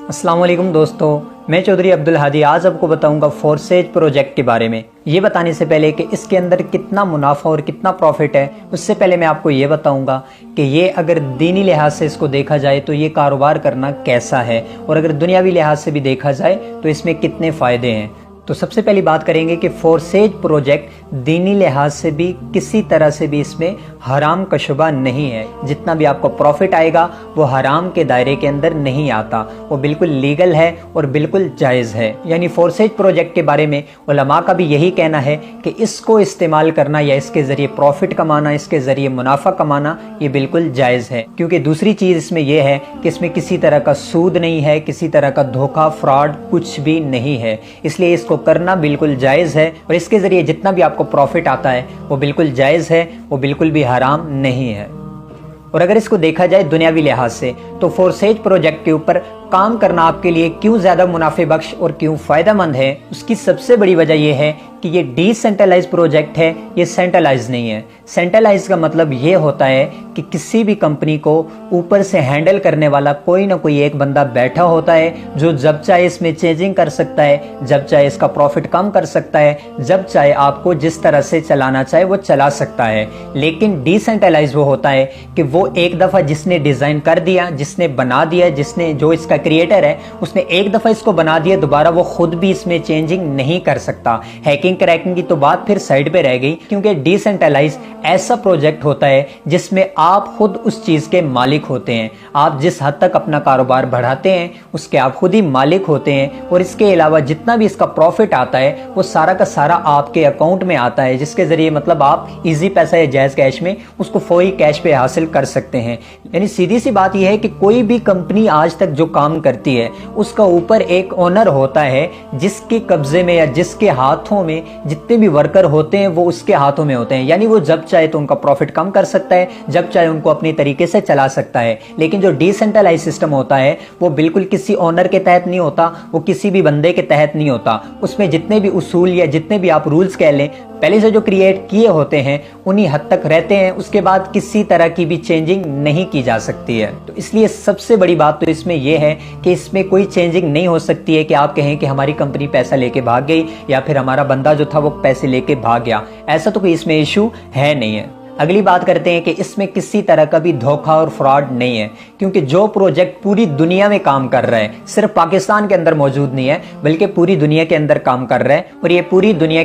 अस्सलाम वालेकुम दोस्तों, मैं चौधरी अब्दुल हादी आज आपको बताऊंगा फोर्सेज प्रोजेक्ट के बारे में। ये बताने से पहले कि इसके अंदर कितना मुनाफा और कितना प्रॉफिट है, उससे पहले मैं आपको ये बताऊंगा कि ये अगर दीनी लिहाज से इसको देखा जाए तो ये कारोबार करना कैसा है, और अगर दुनियावी लिहाज से भी देखा जाए तो इसमें कितने फ़ायदे हैं। तो सबसे पहली बात करेंगे कि फोर्सेज प्रोजेक्ट दीनी लिहाज से भी किसी तरह से भी इसमें हराम का शुबा नहीं है। जितना भी आपको प्रॉफिट आएगा वो हराम के दायरे के अंदर नहीं आता, वो बिल्कुल लीगल है और बिल्कुल जायज़ है। यानी फोर्सेज प्रोजेक्ट के बारे में उलमा का भी यही कहना है कि इसको इस्तेमाल करना या इसके ज़रिए प्रॉफिट कमाना, इसके ज़रिए मुनाफा कमाना, ये बिल्कुल जायज़ है। क्योंकि दूसरी चीज़ इसमें यह है कि इसमें किसी तरह का सूद नहीं है, किसी तरह का धोखा फ्रॉड कुछ भी नहीं है, इसलिए इसको करना बिल्कुल जायज़ है। और इसके ज़रिए जितना भी आपको प्रॉफिट आता है वो बिल्कुल जायज़ है, वो बिल्कुल भी हराम नहीं है। और अगर इसको देखा जाए दुनियावी लिहाज से तो फोर्सेज प्रोजेक्ट के ऊपर काम करना आपके लिए क्यों ज़्यादा मुनाफे बख्श और क्यों फ़ायदेमंद है, उसकी सबसे बड़ी वजह यह है कि ये डिसेंट्रलाइज प्रोजेक्ट है, ये सेंट्रलाइज नहीं है। सेंट्रलाइज का मतलब ये होता है कि किसी भी कंपनी को ऊपर से हैंडल करने वाला कोई ना कोई एक बंदा बैठा होता है जो जब चाहे इसमें चेंजिंग कर सकता है, जब चाहे इसका प्रॉफिट कम कर सकता है, जब चाहे आपको जिस तरह से चलाना चाहे वो चला सकता है। लेकिन डिसेंट्रलाइज वो होता है कि वो एक दफ़ा जिसने डिज़ाइन कर दिया, जिसने बना दिया, जिसने जो इसका क्रिएटर है उसने एक दफ़ा इसको बना दिया, दोबारा वो खुद भी इसमें चेंजिंग नहीं कर सकता। हैकिंग क्रैकिंग की तो बात फिर साइड पे रह गई, क्योंकि डिसेंट्रलाइज ऐसा प्रोजेक्ट होता है जिसमें आप खुद उस चीज़ के मालिक होते हैं। आप जिस हद तक अपना कारोबार बढ़ाते हैं उसके आप खुद ही मालिक होते हैं, और इसके अलावा जितना भी इसका प्रॉफिट आता है वो सारा का सारा आपके अकाउंट में आता है, जिसके ज़रिए मतलब आप इजी पैसा या जायज़ कैश में उसको फौरी कैश पे हासिल कर सकते हैं। यानी सीधी सी बात यह है कि कोई भी कंपनी आज तक जो काम करती है उसका ऊपर एक ओनर होता है जिसके कब्जे में या जिसके हाथों में जितने भी वर्कर होते हैं वो उसके हाथों में होते हैं। यानी वो जब चाहे तो उनका प्रॉफिट कम कर सकता है, जब चाहे उनको अपनी तरीके से चला सकता है। लेकिन जो डिसेंट्रलाइज सिस्टम होता है वो बिल्कुल किसी ओनर के तहत नहीं होता, वो किसी भी बंदे के तहत नहीं होता। उसमें जितने भी उसूल या जितने भी आप रूल्स कह लें पहले से जो क्रिएट किए होते हैं उन्हीं हद तक रहते हैं, उसके बाद किसी तरह की भी चेंजिंग नहीं की जा सकती है। तो इसलिए सबसे बड़ी बात तो इसमें यह है कि इसमें कोई चेंजिंग नहीं हो सकती है कि आप कहें कि हमारी कंपनी पैसा लेके भाग गई या फिर हमारा बंदा जो था वो पैसे लेके भाग गया, ऐसा तो कोई इसमें इशू है नहीं है। अगली बात करते हैं कि इसमें किसी तरह का भी धोखा और फ्रॉड नहीं है, क्योंकि जो प्रोजेक्ट पूरी दुनिया में काम कर रहा है, सिर्फ पाकिस्तान के अंदर मौजूद नहीं है बल्कि पूरी दुनिया के अंदर काम कर रहा है, और ये पूरी दुनिया